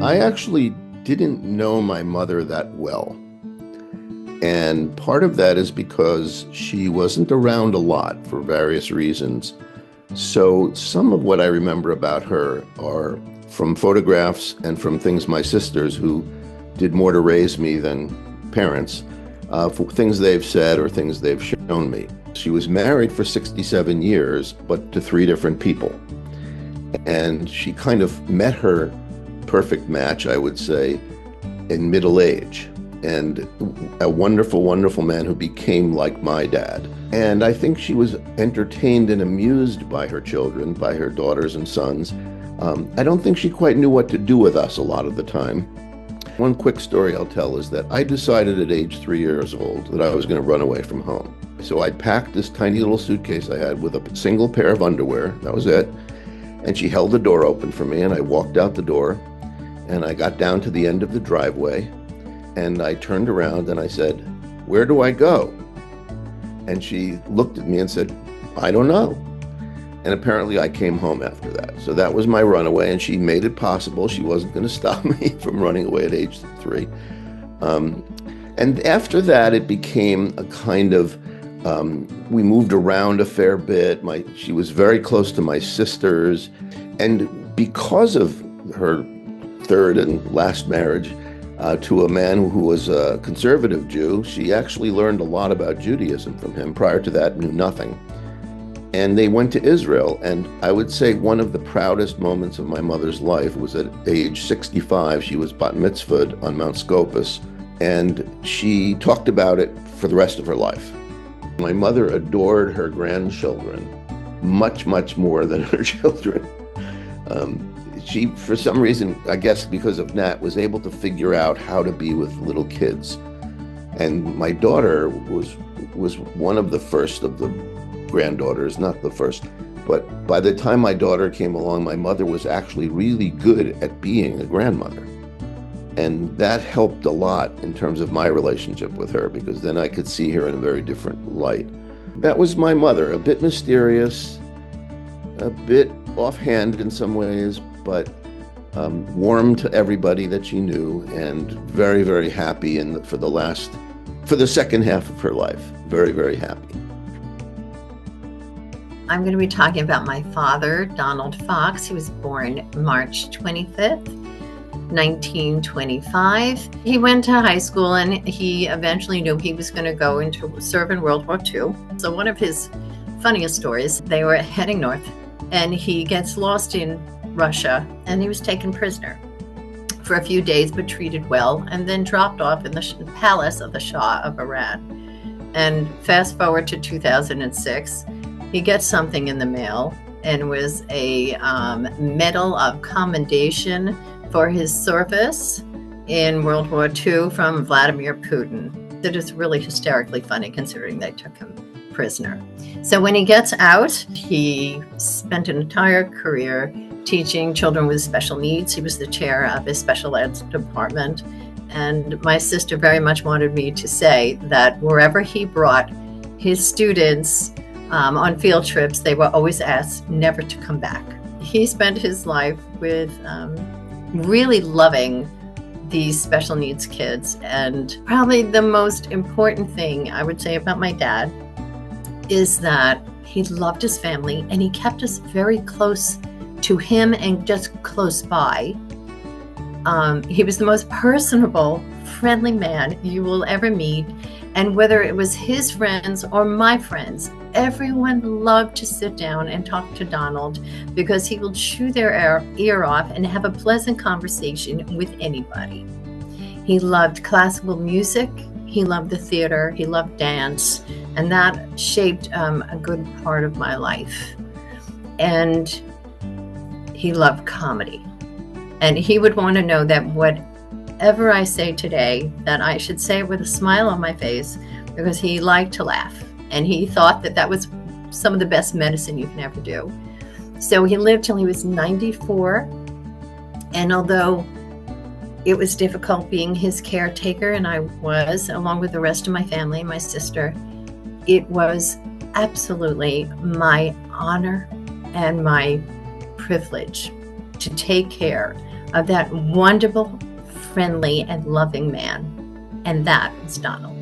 I actually didn't know my mother that well. And part of that is because she wasn't around a lot for various reasons. So some of what I remember about her are from photographs and from things my sisters, who did more to raise me than parents, for things they've said or things they've shown me. She was married for 67 years, but to three different people. And she kind of met her perfect match, I would say, in middle age. And a wonderful, wonderful man who became like my dad. And I think she was entertained and amused by her children, by her daughters and sons. I don't think she quite knew what to do with us a lot of the time. One quick story I'll tell is that I decided at age 3 years old that I was going to run away from home. So I packed this tiny little suitcase I had with a single pair of underwear. That was it. And she held the door open for me, and I walked out the door, and I got down to the end of the driveway, and I turned around and I said, "Where do I go?" And she looked at me and said, "I don't know." And apparently I came home after that. So that was my runaway, and she made it possible. She wasn't going to stop me from running away at age 3. And after that, it became a kind of, we moved around a fair bit. She was very close to my sisters. And because of her third and last marriage to a man who was a conservative Jew, she actually learned a lot about Judaism from him. Prior to that, knew nothing. And they went to Israel. And I would say one of the proudest moments of my mother's life was at age 65. She was bat mitzvahed on Mount Scopus, and she talked about it for the rest of her life. My mother adored her grandchildren much, much more than her children. She, for some reason, I guess because of Nat, was able to figure out how to be with little kids. And my daughter was one of the first of the granddaughters, not the first. But by the time my daughter came along, my mother was actually really good at being a grandmother. And that helped a lot in terms of my relationship with her, because then I could see her in a very different light. That was my mother, a bit mysterious, a bit offhand in some ways, but warm to everybody that she knew, and very, very happy for the second half of her life. Very, very happy. I'm going to be talking about my father, Donald Fox. He was born March 25th, 1925. He went to high school, and he eventually knew he was going to go into serve in World War II. So one of his funniest stories, they were heading north, and he gets lost in Russia, and he was taken prisoner for a few days, but treated well, and then dropped off in the palace of the Shah of Iran. And fast forward to 2006, he gets something in the mail, and was a Medal of Commendation for his service in World War II from Vladimir Putin. It is really hysterically funny considering they took him prisoner. So when he gets out, he spent an entire career teaching children with special needs. He was the chair of his special ed department. And my sister very much wanted me to say that wherever he brought his students on field trips, they were always asked never to come back. He spent his life with really loving these special needs kids. And probably the most important thing I would say about my dad is that he loved his family, and he kept us very close to him and just close by. He was the most personable, friendly man you will ever meet. And whether it was his friends or my friends, everyone loved to sit down and talk to Donald, because he will chew their ear off and have a pleasant conversation with anybody. He loved classical music. He loved the theater. He loved dance. And that shaped a good part of my life. And he loved comedy. And he would want to know that whatever I say today, that I should say it with a smile on my face, because he liked to laugh. And he thought that that was some of the best medicine you can ever do. So he lived till he was 94. And although it was difficult being his caretaker, and I was, along with the rest of my family and my sister, it was absolutely my honor and my privilege to take care of that wonderful, friendly, and loving man. And that is Donald.